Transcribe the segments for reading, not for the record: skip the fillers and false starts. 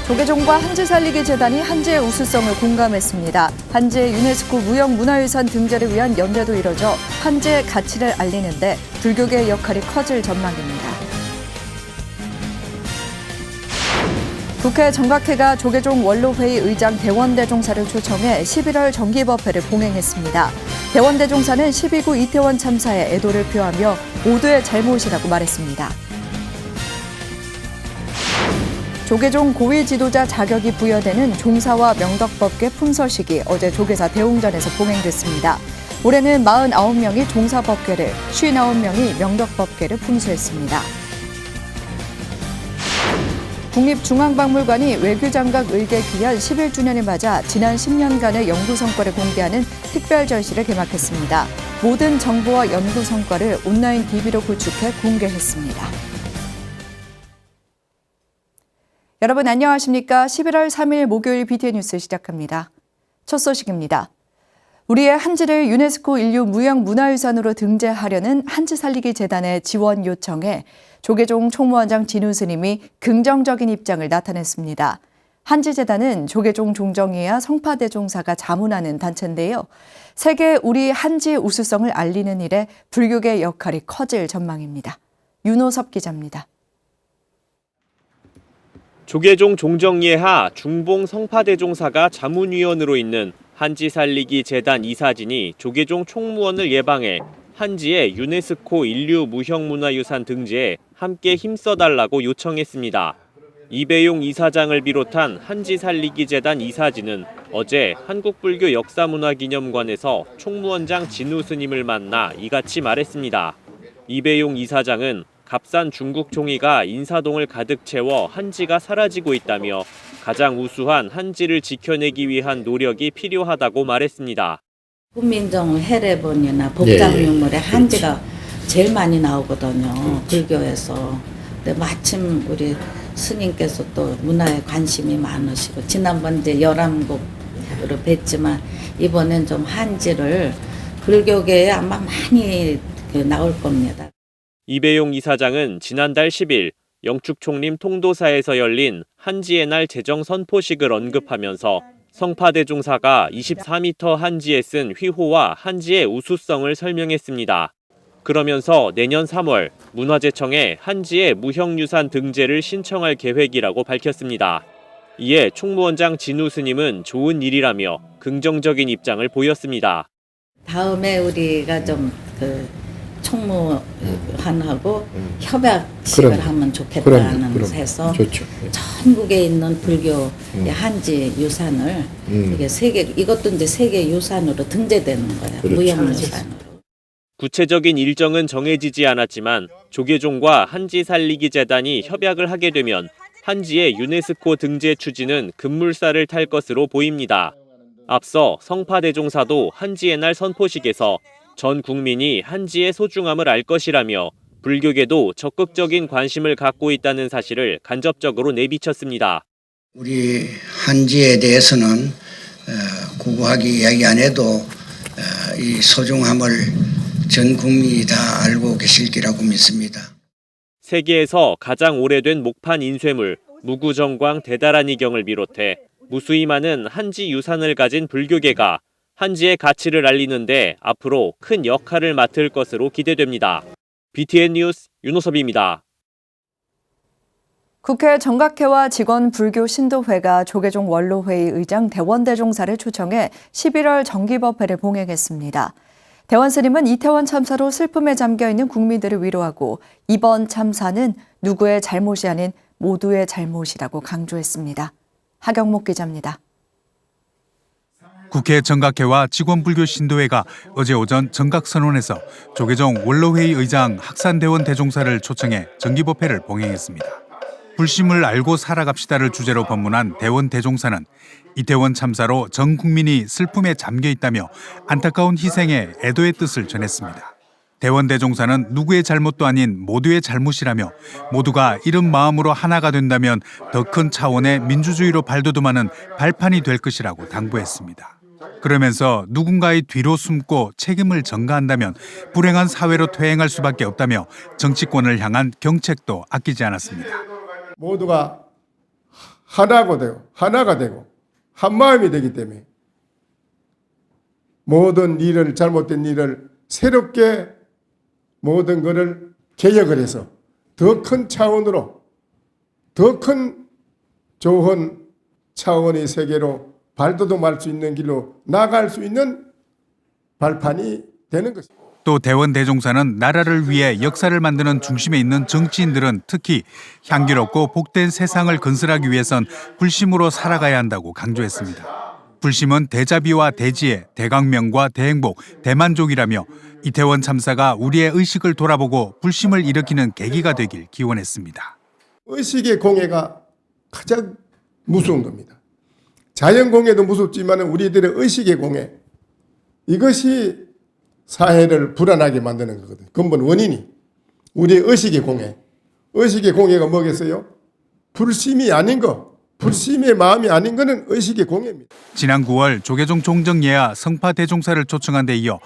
조계종과 한지 살리기 재단이 한지의 우수성을 공감했습니다. 한지의 유네스코 무형문화유산 등재를 위한 연대도 이뤄져 한지의 가치를 알리는데 불교계의 역할이 커질 전망입니다. 국회 정각회가 조계종 원로회의 의장 대원대종사를 초청해 11월 정기법회를 봉행했습니다. 대원대종사는 12구 이태원 참사에 애도를 표하며 모두의 잘못이라고 말했습니다. 조계종 고위 지도자 자격이 부여되는 종사와 명덕법계 품서식이 어제 조계사 대웅전에서 봉행됐습니다. 올해는 49명이 종사법계를, 59명이 명덕법계를 품수했습니다. 국립중앙박물관이 외교장각 의계 기한 11주년을 맞아 지난 10년간의 연구 성과를 공개하는 특별 전시를 개막했습니다. 모든 정보와 연구 성과를 온라인 DB로 구축해 공개했습니다. 여러분 안녕하십니까? 11월 3일 목요일 BTN 뉴스 시작합니다. 첫 소식입니다. 우리의 한지를 유네스코 인류 무형문화유산으로 등재하려는 한지 살리기 재단의 지원 요청에 조계종 총무원장 진우 스님이 긍정적인 입장을 나타냈습니다. 한지재단은 조계종 종정이야 성파대종사가 자문하는 단체인데요. 세계 우리 한지의 우수성을 알리는 일에 불교계의 역할이 커질 전망입니다. 윤호섭 기자입니다. 조계종 종정예하 중봉 성파대종사가 자문위원으로 있는 한지 살리기 재단 이사진이 조계종 총무원을 예방해 한지의 유네스코 인류 무형문화유산 등재에 함께 힘써달라고 요청했습니다. 이배용 이사장을 비롯한 한지 살리기 재단 이사진은 어제 한국불교 역사문화기념관에서 총무원장 진우 스님을 만나 이같이 말했습니다. 이배용 이사장은 값싼 중국 종이가 인사동을 가득 채워 한지가 사라지고 있다며 가장 우수한 한지를 지켜내기 위한 노력이 필요하다고 말했습니다. 훈민정 해례본이나 복장유물에 한지가 제일 많이 나오거든요. 불교에서. 근데 마침 우리 스님께서 또 문화에 관심이 많으시고 지난번 이제 열암국으로 뵀지만 이번엔 좀 한지를 불교계에 아마 많이 나올 겁니다. 이배용 이사장은 지난달 10일 영축총림 통도사에서 열린 한지의 날 제정 선포식을 언급하면서 성파대종사가 24m 한지에 쓴 휘호와 한지의 우수성을 설명했습니다. 그러면서 내년 3월 문화재청에 한지의 무형유산 등재를 신청할 계획이라고 밝혔습니다. 이에 총무원장 진우 스님은 좋은 일이라며 긍정적인 입장을 보였습니다. 다음에 우리가 좀 총무관하고 협약식을 하면 좋겠다는 해서 좋죠. 전국에 있는 불교 한지 유산을 이게 이것도 이제 세계 유산으로 등재되는 거예요. 그렇죠. 무형유산으로. 구체적인 일정은 정해지지 않았지만 조계종과 한지 살리기 재단이 협약을 하게 되면 한지의 유네스코 등재 추진은 급물살을 탈 것으로 보입니다. 앞서 성파대종사도 한지의 날 선포식에서 전 국민이 한지의 소중함을 알 것이라며 불교계도 적극적인 관심을 갖고 있다는 사실을 간접적으로 내비쳤습니다. 우리 한지에 대해서는 구구하게 이야기 안 해도 이 소중함을 전 국민이 다 알고 계실 거라고 믿습니다. 세계에서 가장 오래된 목판 인쇄물 무구정광 대다라니경을 비롯해 무수히 많은 한지 유산을 가진 불교계가 한지의 가치를 알리는데 앞으로 큰 역할을 맡을 것으로 기대됩니다. BTN 뉴스 윤호섭입니다. 국회 정각회와 직원 불교 신도회가 조계종 원로회의 의장 대원대종사를 초청해 11월 정기법회를 봉행했습니다. 대원 스님은 이태원 참사로 슬픔에 잠겨있는 국민들을 위로하고 이번 참사는 누구의 잘못이 아닌 모두의 잘못이라고 강조했습니다. 하경목 기자입니다. 국회 정각회와 직원불교 신도회가 어제 오전 정각선원에서 조계종 원로회의 의장 학산대원 대종사를 초청해 정기법회를 봉행했습니다. 불심을 알고 살아갑시다를 주제로 법문한 대원 대종사는 이태원 참사로 전 국민이 슬픔에 잠겨 있다며 안타까운 희생에 애도의 뜻을 전했습니다. 대원 대종사는 누구의 잘못도 아닌 모두의 잘못이라며 모두가 이런 마음으로 하나가 된다면 더 큰 차원의 민주주의로 발돋움하는 발판이 될 것이라고 당부했습니다. 그러면서 누군가의 뒤로 숨고 책임을 전가한다면 불행한 사회로 퇴행할 수밖에 없다며 정치권을 향한 경책도 아끼지 않았습니다. 모두가 하나가 되고 한 마음이 되기 때문에 모든 일을 잘못된 일을 새롭게 모든 것을 개혁을 해서 더 큰 차원으로 더 큰 좋은 차원의 세계로 발돋움할 수 있는 길로 나아갈 수 있는 발판이 되는 것입니다. 또 대원 대종사는 나라를 위해 역사를 만드는 중심에 있는 정치인들은 특히 향기롭고 복된 세상을 건설하기 위해선 불심으로 살아가야 한다고 강조했습니다. 불심은 대자비와 대지혜, 대강명과 대행복, 대만족이라며 이태원 참사가 우리의 의식을 돌아보고 불심을 일으키는 계기가 되길 기원했습니다. 의식의 공해가 가장 무서운 겁니다. 자연 공해도 무섭지만 우리들의 의식의 공해, 이것이 사회를 불안하게 만드는 거거든요. 근본 원인이 우리의 의식의 공해. 의식의 공해가 뭐겠어요? 불심이 아닌 거, 불심의 마음이 아닌 거는 의식의 공해입니다. 지난 9월 조계종 종정예하 성파 대종사를 초청한 데 이어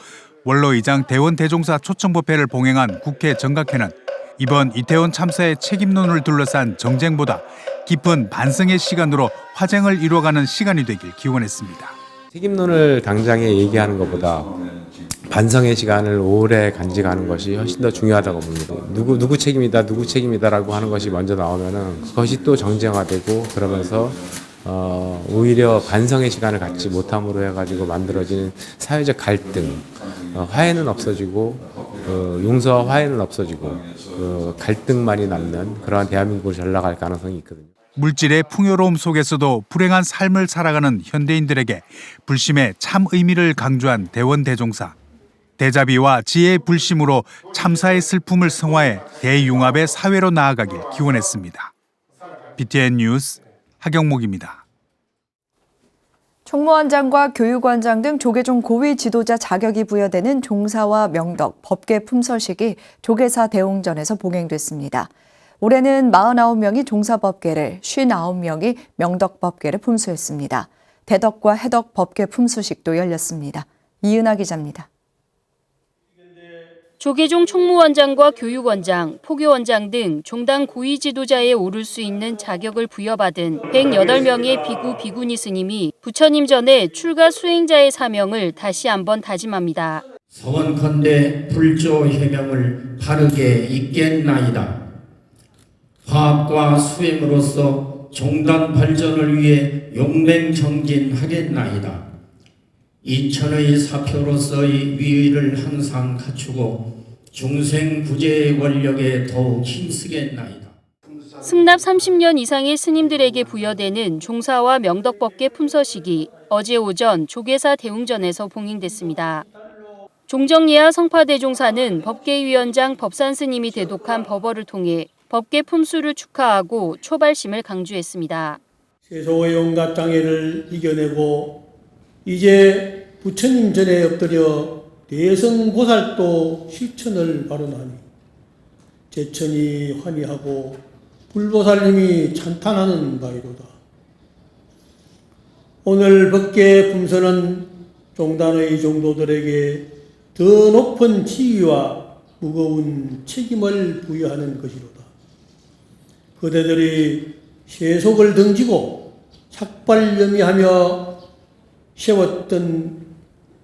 원로의장 대원 대종사 초청법회를 봉행한 국회 정각회는 이번 이태원 참사의 책임론을 둘러싼 정쟁보다 깊은 반성의 시간으로 화쟁을 이루어가는 시간이 되길 기원했습니다. 책임론을 당장에 얘기하는 것보다 반성의 시간을 오래 간직하는 것이 훨씬 더 중요하다고 봅니다. 누구 책임이다라고 하는 것이 먼저 나오면은 그것이 또 정쟁화되고 그러면서 오히려 반성의 시간을 갖지 못함으로 해가지고 만들어지는 사회적 갈등, 화해는 없어지고 용서와 화해는 없어지고 갈등만이 남는 그러한 대한민국을 잘 나갈 가능성이 있거든요. 물질의 풍요로움 속에서도 불행한 삶을 살아가는 현대인들에게 불심의 참 의미를 강조한 대원 대종사. 대자비와 지혜의 불심으로 참사의 슬픔을 성화해 대융합의 사회로 나아가길 기원했습니다. BTN 뉴스 하경목입니다. 총무원장과 교육원장 등 조계종 고위 지도자 자격이 부여되는 종사와 명덕, 법계 품서식이 조계사 대웅전에서 봉행됐습니다. 올해는 49명이 종사법계를, 59명이 명덕법계를 품수했습니다. 대덕과 해덕 법계 품수식도 열렸습니다. 이은하 기자입니다. 조계종 총무원장과 교육원장, 포교원장 등 종당 고위 지도자에 오를 수 있는 자격을 부여받은 108명의 비구 비구니 스님이 부처님 전에 출가 수행자의 사명을 다시 한번 다짐합니다. 서원컨대 불조 해명을 바르게 잇겠나이다. 화합과 수행으로서 종단 발전을 위해 용맹정진하겠나이다. 이천의 사표로서의 위의를 항상 갖추고 중생구제의 권력에 더욱 힘쓰겠나이다. 승납 30년 이상의 스님들에게 부여되는 종사와 명덕법계 품서식이 어제 오전 조계사 대웅전에서 봉행됐습니다. 종정예하 성파대종사는 법계위원장 법산스님이 대독한 법어를 통해 법계 품수를 축하하고 초발심을 강조했습니다. 세속의 온갖 장애를 이겨내고 이제 부처님 전에 엎드려 대성보살도 실천을 발언하니 제천이 환희하고 불보살님이 찬탄하는 바이로다. 오늘 법계 품서는 종단의 종도들에게 더 높은 지위와 무거운 책임을 부여하는 것이로다. 그대들이 세속을 등지고 삭발염이하며 세웠던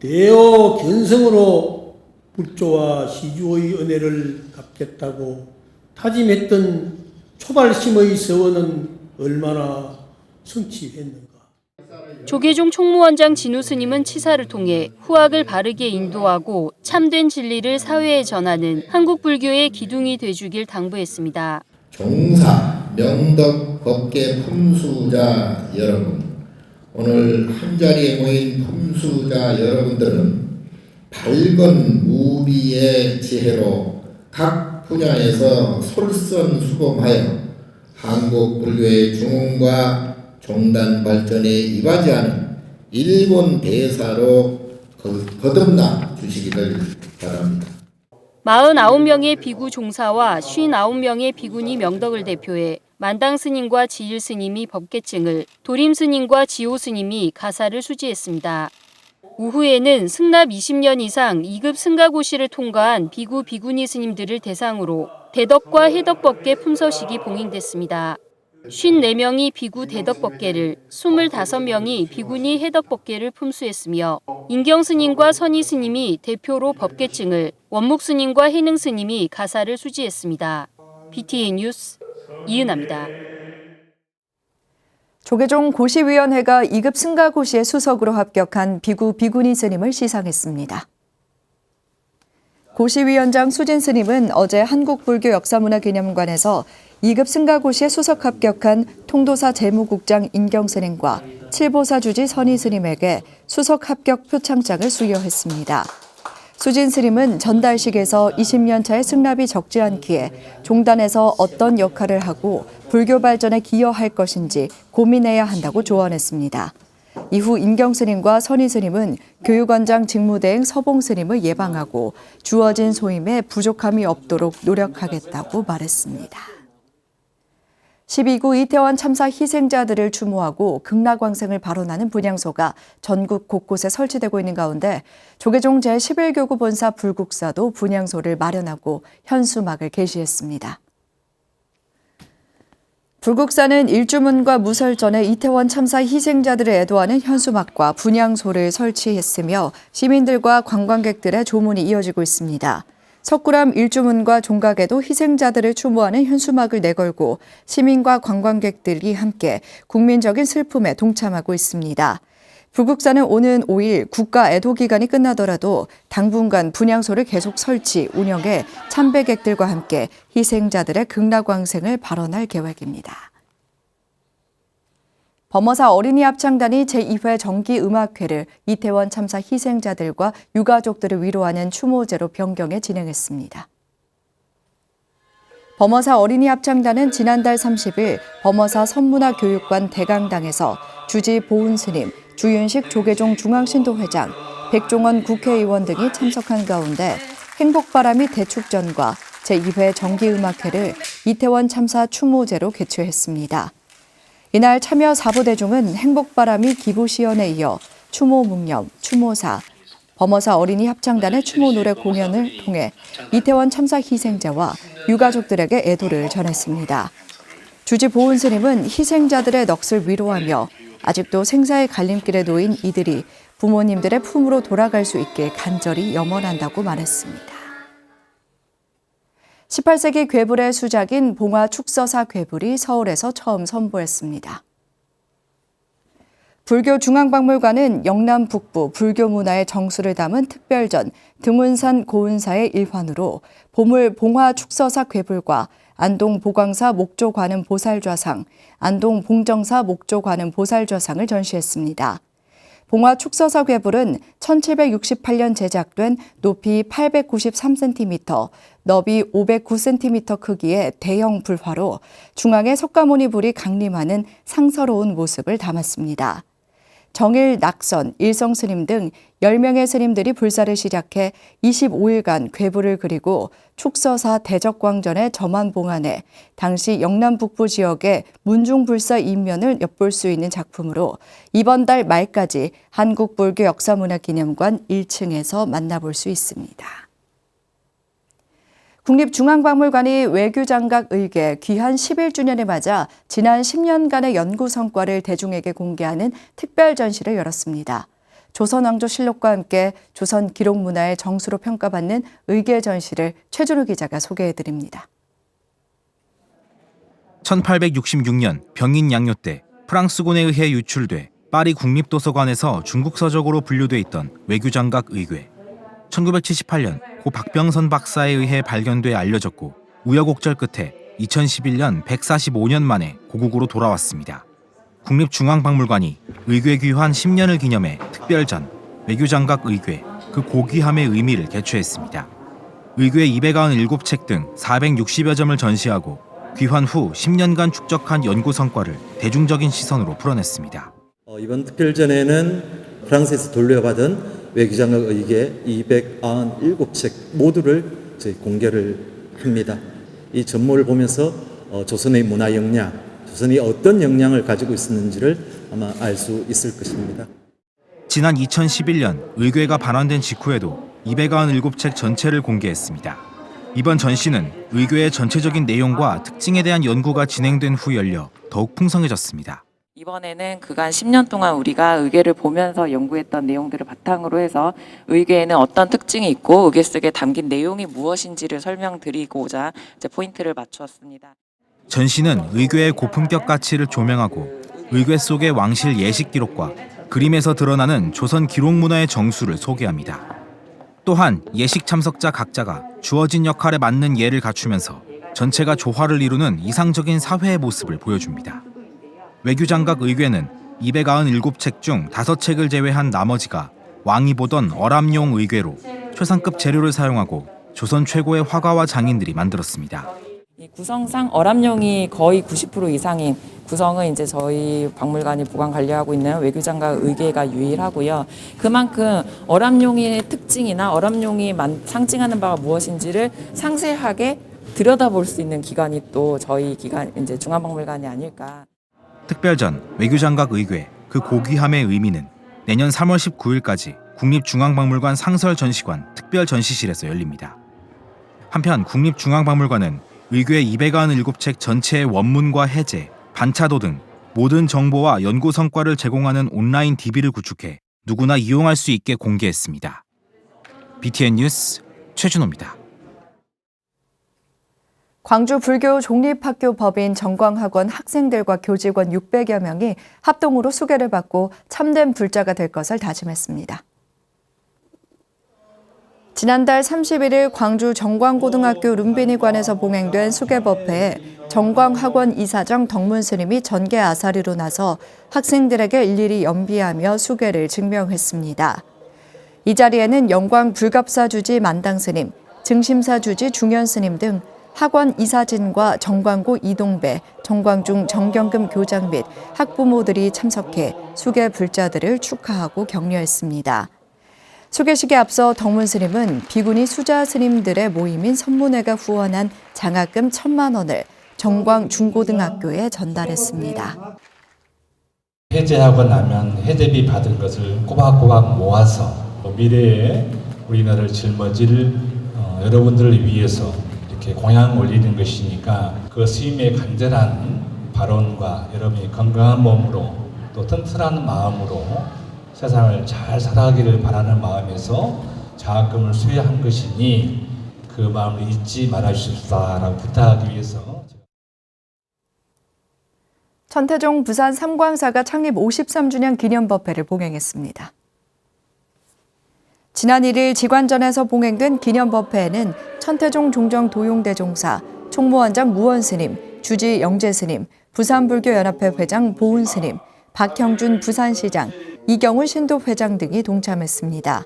대어 견성으로 불조와 시주의 은혜를 갚겠다고 다짐했던 초발심의 서원은 얼마나 성취했는가. 조계종 총무원장 진우 스님은 치사를 통해 후학을 바르게 인도하고 참된 진리를 사회에 전하는 한국 불교의 기둥이 돼주길 당부했습니다. 종사, 명덕, 법계 품수자 여러분, 오늘 한자리에 모인 품수자 여러분들은 밝은 무비의 지혜로 각 분야에서 솔선수범하여 한국 불교의 중흥과 종단 발전에 이바지하는 일본 대사로 거듭나 주시기를 바랍니다. 49명의 비구 종사와 59명의 비구니 명덕을 대표해 만당 스님과 지일 스님이 법계증을, 도림 스님과 지호 스님이 가사를 수지했습니다. 오후에는 승납 20년 이상 2급 승가고시를 통과한 비구 비구니 스님들을 대상으로 대덕과 해덕법계 품서식이 봉행됐습니다. 54명이 비구 대덕법계를, 25명이 비구니 해덕법계를 품수했으며 인경스님과 선의스님이 대표로 법계증을, 원묵스님과 해능스님이 가사를 수지했습니다. BTN 뉴스 이은아입니다. 조계종 고시위원회가 2급 승가고시에 수석으로 합격한 비구 비구니 스님을 시상했습니다. 고시위원장 수진 스님은 어제 한국불교역사문화기념관에서 2급 승가고시에 수석 합격한 통도사 재무국장 인경 스님과 칠보사 주지 선의 스님에게 수석 합격 표창장을 수여했습니다. 수진 스님은 전달식에서 20년 차의 승납이 적지 않기에 종단에서 어떤 역할을 하고 불교 발전에 기여할 것인지 고민해야 한다고 조언했습니다. 이후 인경 스님과 선의 스님은 교육원장 직무대행 서봉 스님을 예방하고 주어진 소임에 부족함이 없도록 노력하겠다고 말했습니다. 12구 이태원 참사 희생자들을 추모하고 극락왕생을 발언하는 분향소가 전국 곳곳에 설치되고 있는 가운데 조계종 제11교구 본사 불국사도 분향소를 마련하고 현수막을 게시했습니다. 불국사는 일주문과 무설전에 이태원 참사 희생자들을 애도하는 현수막과 분향소를 설치했으며 시민들과 관광객들의 조문이 이어지고 있습니다. 석굴암 일주문과 종각에도 희생자들을 추모하는 현수막을 내걸고 시민과 관광객들이 함께 국민적인 슬픔에 동참하고 있습니다. 불국사는 오는 5일 국가 애도 기간이 끝나더라도 당분간 분향소를 계속 설치, 운영해 참배객들과 함께 희생자들의 극락왕생을 발언할 계획입니다. 범어사 어린이 합창단이 제2회 정기음악회를 이태원 참사 희생자들과 유가족들을 위로하는 추모제로 변경해 진행했습니다. 범어사 어린이 합창단은 지난달 30일 범어사 선문화교육관 대강당에서 주지 보은 스님, 주윤식 조계종 중앙신도회장, 백종원 국회의원 등이 참석한 가운데 행복바람이 대축전과 제2회 정기음악회를 이태원 참사 추모제로 개최했습니다. 이날 참여 4부대중은 행복바람이 기부시연에 이어 추모 묵념, 추모사, 범어사 어린이 합창단의 추모 노래 공연을 통해 이태원 참사 희생자와 유가족들에게 애도를 전했습니다. 주지 보은 스님은 희생자들의 넋을 위로하며 아직도 생사의 갈림길에 놓인 이들이 부모님들의 품으로 돌아갈 수 있게 간절히 염원한다고 말했습니다. 18세기 괴불의 수작인 봉화 축서사 괴불이 서울에서 처음 선보였습니다. 불교중앙박물관은 영남 북부 불교 문화의 정수를 담은 특별전 등운산 고운사의 일환으로 보물 봉화 축서사 괴불과 안동 보광사 목조관음 보살좌상, 안동 봉정사 목조관음 보살좌상을 전시했습니다. 봉화 축서사 괴불은 1768년 제작된 높이 893cm, 너비 509cm 크기의 대형 불화로 중앙에 석가모니 불이 강림하는 상서로운 모습을 담았습니다. 정일, 낙선, 일성스님 등 10명의 스님들이 불사를 시작해 25일간 괴불을 그리고 축서사 대적광전의 점안봉안에 당시 영남 북부 지역의 문중불사 인면을 엿볼 수 있는 작품으로 이번 달 말까지 한국불교역사문화기념관 1층에서 만나볼 수 있습니다. 국립중앙박물관이 외교장각 의궤 귀한 11주년을 맞아 지난 10년간의 연구 성과를 대중에게 공개하는 특별 전시를 열었습니다. 조선왕조실록과 함께 조선 기록문화의 정수로 평가받는 의궤 전시를 최준우 기자가 소개해드립니다. 1866년 병인 양요 때 프랑스군에 의해 유출돼 파리 국립도서관에서 중국 서적으로 분류돼 있던 외교장각 의궤. 1978년 고 박병선 박사에 의해 발견돼 알려졌고 우여곡절 끝에 2011년 145년 만에 고국으로 돌아왔습니다. 국립중앙박물관이 의궤 귀환 10년을 기념해 특별전 외교장각 의궤 그 고귀함의 의미를 개최했습니다. 의궤 297책 등 460여 점을 전시하고 귀환 후 10년간 축적한 연구 성과를 대중적인 시선으로 풀어냈습니다. 이번 특별전에는 프랑스에서 돌려받은 외교장각 의궤 297책 모두를 저희 공개를 합니다. 이 전모를 보면서 조선의 문화 역량, 조선이 어떤 역량을 가지고 있었는지를 아마 알 수 있을 것입니다. 지난 2011년 의궤가 반환된 직후에도 297책 전체를 공개했습니다. 이번 전시는 의궤의 전체적인 내용과 특징에 대한 연구가 진행된 후 열려 더욱 풍성해졌습니다. 이번에는 그간 10년 동안 우리가 의궤를 보면서 연구했던 내용들을 바탕으로 해서 의궤에는 어떤 특징이 있고 의궤 속에 담긴 내용이 무엇인지를 설명드리고자 이제 포인트를 맞추었습니다. 전시는 의궤의 고품격 가치를 조명하고 의궤 속의 왕실 예식 기록과 그림에서 드러나는 조선 기록 문화의 정수를 소개합니다. 또한 예식 참석자 각자가 주어진 역할에 맞는 예를 갖추면서 전체가 조화를 이루는 이상적인 사회의 모습을 보여줍니다. 외교장각 의궤는 297책 중 5책을 제외한 나머지가 왕이 보던 어람용 의궤로 최상급 재료를 사용하고 조선 최고의 화가와 장인들이 만들었습니다. 이 구성상 어람용이 거의 90% 이상인 구성은 이제 저희 박물관이 보관 관리하고 있는 외교장각 의궤가 유일하고요. 그만큼 어람용의 특징이나 어람용이 상징하는 바가 무엇인지를 상세하게 들여다볼 수 있는 기관이 또 저희 기관 이제 중앙박물관이 아닐까. 특별전 외교장각 의궤 그 고귀함의 의미는 내년 3월 19일까지 국립중앙박물관 상설전시관 특별전시실에서 열립니다. 한편 국립중앙박물관은 의궤 297책 전체의 원문과 해제, 반차도 등 모든 정보와 연구 성과를 제공하는 온라인 DB를 구축해 누구나 이용할 수 있게 공개했습니다. BTN 뉴스 최준호입니다. 광주 불교 종립학교 법인 정광학원 학생들과 교직원 600여 명이 합동으로 수계를 받고 참된 불자가 될 것을 다짐했습니다. 지난달 31일 광주 정광고등학교 룸비니관에서 봉행된 수계법회에 정광학원 이사장 덕문 스님이 전계 아사리로 나서 학생들에게 일일이 연비하며 수계를 증명했습니다. 이 자리에는 영광 불갑사 주지 만당 스님, 증심사 주지 중현 스님 등 학원 이사진과 정광고 이동배, 정광중 정경금 교장 및 학부모들이 참석해 수계 불자들을 축하하고 격려했습니다. 수계식에 앞서 덕문 스님은 비구니 수자 스님들의 모임인 선문회가 후원한 장학금 1,000만 원을 정광 중고등학교에 전달했습니다. 해제하고 나면 해제비 받은 것을 꼬박꼬박 모아서 미래에 우리나라를 짊어질 여러분들을 위해서 이렇게 공양 올리는 것이니까 그 스님의 간절한 발언과 여러분이 건강한 몸으로 또 튼튼한 마음으로 세상을 잘 살아가기를 바라는 마음에서 장학금을 수여한 것이니 그 마음을 잊지 말아주십사라고 부탁하기 위해서. 천태종 부산 삼광사가 창립 53주년 기념법회를 봉행했습니다. 지난 1일 지관전에서 봉행된 기념법회에는 천태종 종정 도용대종사, 총무원장 무원스님, 주지 영재스님, 부산불교연합회 회장 보은스님, 박형준 부산시장, 이경훈 신도회장 등이 동참했습니다.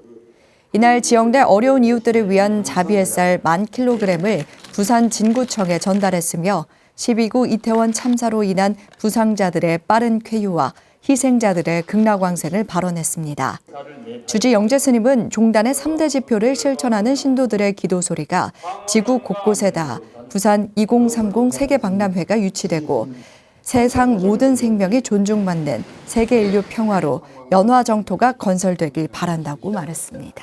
이날 지역 내 어려운 이웃들을 위한 자비의 쌀 10,000kg을 부산 진구청에 전달했으며 12구 이태원 참사로 인한 부상자들의 빠른 쾌유와 희생자들의 극락왕생을 발언했습니다. 주지 영재 스님은 종단의 3대 지표를 실천하는 신도들의 기도 소리가 지구 곳곳에 닿아 부산 2030 세계박람회가 유치되고 세상 모든 생명이 존중받는 세계 인류 평화로 연화정토가 건설되길 바란다고 말했습니다.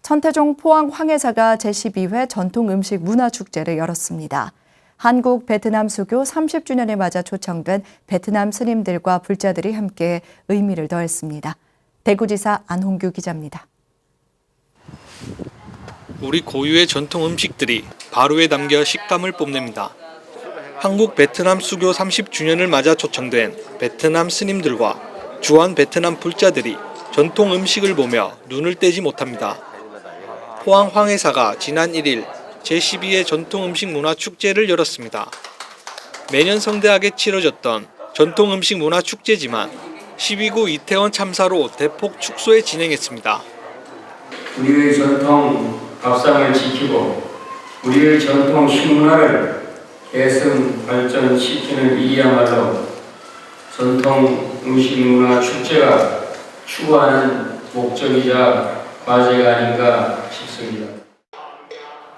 천태종 포항 황해사가 제12회 전통음식 문화축제를 열었습니다. 한국 베트남 수교 30주년을 맞아 초청된 베트남 스님들과 불자들이 함께 의미를 더했습니다. 대구지사 안홍규 기자입니다. 우리 고유의 전통 음식들이 바로에 담겨 식감을 뽐냅니다. 한국 베트남 수교 30주년을 맞아 초청된 베트남 스님들과 주한 베트남 불자들이 전통 음식을 보며 눈을 떼지 못합니다. 포항 황해사가 지난 1일 제12회 전통음식 문화축제를 열었습니다. 매년 성대하게 치러졌던 전통음식 문화축제지만 12구 이태원 참사로 대폭 축소해 진행했습니다. 우리의 전통 밥상을 지키고 우리의 전통 식문화를 계승 발전시키는 일이야말로 전통 음식 문화 축제가 추구하는 목적이자 과제가 아닌가 싶습니다.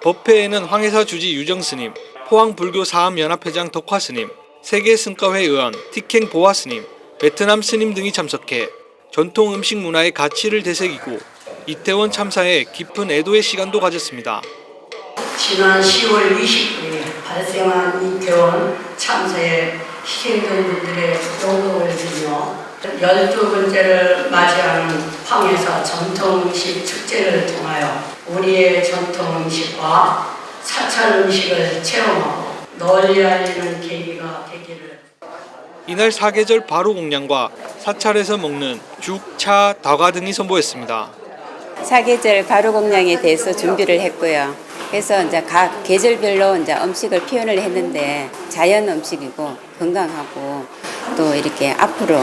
법회에는 황해사 주지 유정스님, 포항불교사암연합회장 덕화스님, 세계승가회 의원 티캥 보아스님, 베트남 스님 등이 참석해 전통 음식 문화의 가치를 되새기고 이태원 참사에 깊은 애도의 시간도 가졌습니다. 지난 10월 29일 발생한 이태원 참사에 희생된 분들의 영광을 드리며 12번째를 맞이하는 황해사 전통음식 축제를 통하여 우리의 전통음식과 사찰 음식을 체험하고 널리 알리는 계기가 되기를. 이날 사계절 바로 공양과 사찰에서 먹는 죽, 차, 다과 등이 선보였습니다. 사계절 바로 공양에 대해서 준비를 했고요. 그래서 이제 각 계절별로 이제 음식을 표현을 했는데 자연 음식이고 건강하고 또 이렇게 앞으로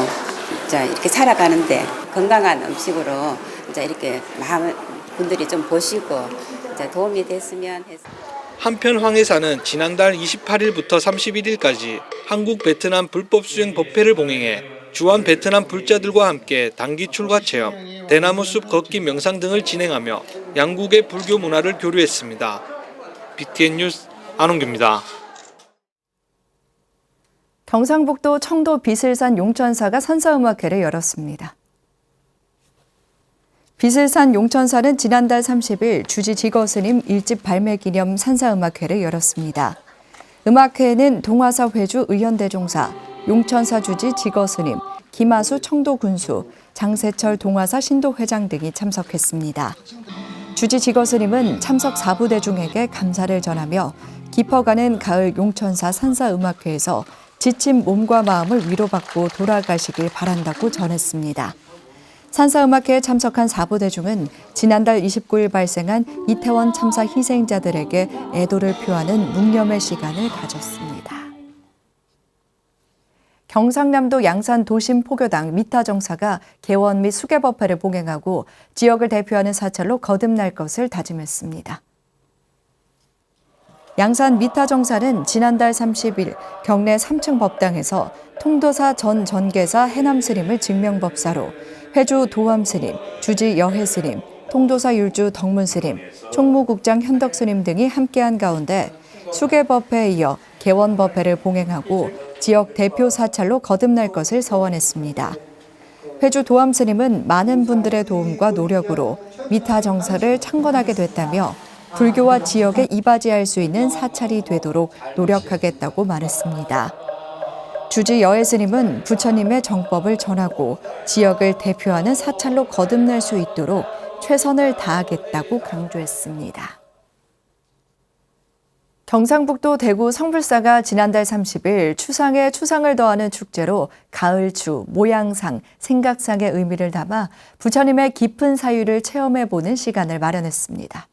이제 이렇게 살아가는데 건강한 음식으로 이제 이렇게 마음 분들이 좀 보시고 이제 도움이 됐으면 해서. 한편 황해사는 지난달 28일부터 31일까지 한국 베트남 불법 수영 법회를 봉행해 주한 베트남 불자들과 함께 단기 출가 체험, 대나무 숲 걷기 명상 등을 진행하며 양국의 불교 문화를 교류했습니다. BTN 뉴스 안홍규입니다. 경상북도 청도 비슬산 용천사가 산사음악회를 열었습니다. 비슬산 용천사는 지난달 30일 주지 지거스님 1집 발매 기념 산사음악회를 열었습니다. 음악회에는 동화사 회주 의현대종사, 용천사 주지 지거스님, 김하수 청도군수, 장세철 동화사 신도회장 등이 참석했습니다. 주지 지거스님은 참석 4부대중에게 감사를 전하며 깊어가는 가을 용천사 산사음악회에서 지친 몸과 마음을 위로받고 돌아가시길 바란다고 전했습니다. 산사음악회에 참석한 4부대중은 지난달 29일 발생한 이태원 참사 희생자들에게 애도를 표하는 묵념의 시간을 가졌습니다. 경상남도 양산 도심포교당 미타정사가 개원 및 수계법회를 봉행하고 지역을 대표하는 사찰로 거듭날 것을 다짐했습니다. 양산 미타정사는 지난달 30일 경내 3층 법당에서 통도사 전 전계사 해남스님을 증명법사로 회주 도암스님, 주지 여해스님, 통도사 율주 덕문스님, 총무국장 현덕스님 등이 함께한 가운데 수계법회에 이어 개원법회를 봉행하고 지역 대표 사찰로 거듭날 것을 서원했습니다. 회주 도암스님은 많은 분들의 도움과 노력으로 미타정사를 창건하게 됐다며 불교와 지역에 이바지할 수 있는 사찰이 되도록 노력하겠다고 말했습니다. 주지 여해스님은 부처님의 정법을 전하고 지역을 대표하는 사찰로 거듭날 수 있도록 최선을 다하겠다고 강조했습니다. 경상북도 대구 성불사가 지난달 30일 추상에 추상을 더하는 축제로 가을추, 모양상, 생각상의 의미를 담아 부처님의 깊은 사유를 체험해보는 시간을 마련했습니다.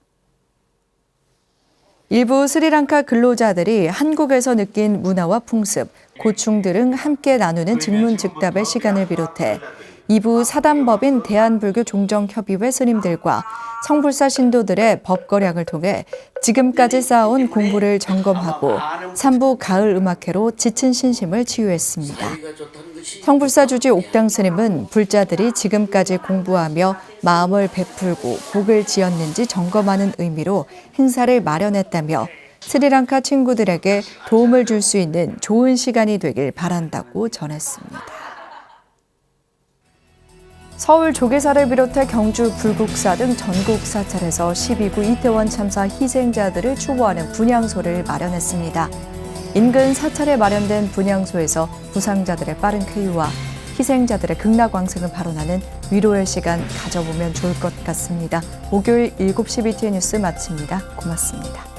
일부 스리랑카 근로자들이 한국에서 느낀 문화와 풍습, 고충 등을 함께 나누는 증문즉답의 시간을 비롯해 2부 사단법인 대한불교종정협의회 스님들과 성불사 신도들의 법거량을 통해 지금까지 쌓아온 공부를 점검하고 3부 가을 음악회로 지친 신심을 치유했습니다. 성불사 주지 옥당 스님은 불자들이 지금까지 공부하며 마음을 베풀고 복을 지었는지 점검하는 의미로 행사를 마련했다며 스리랑카 친구들에게 도움을 줄 수 있는 좋은 시간이 되길 바란다고 전했습니다. 서울 조계사를 비롯해 경주 불국사 등 전국 사찰에서 12구 이태원 참사 희생자들을 추모하는 분향소를 마련했습니다. 인근 사찰에 마련된 분향소에서 부상자들의 빠른 쾌유와 희생자들의 극락왕생을 발언하는 위로의 시간 가져보면 좋을 것 같습니다. 목요일 7시 BTN 뉴스 마칩니다. 고맙습니다.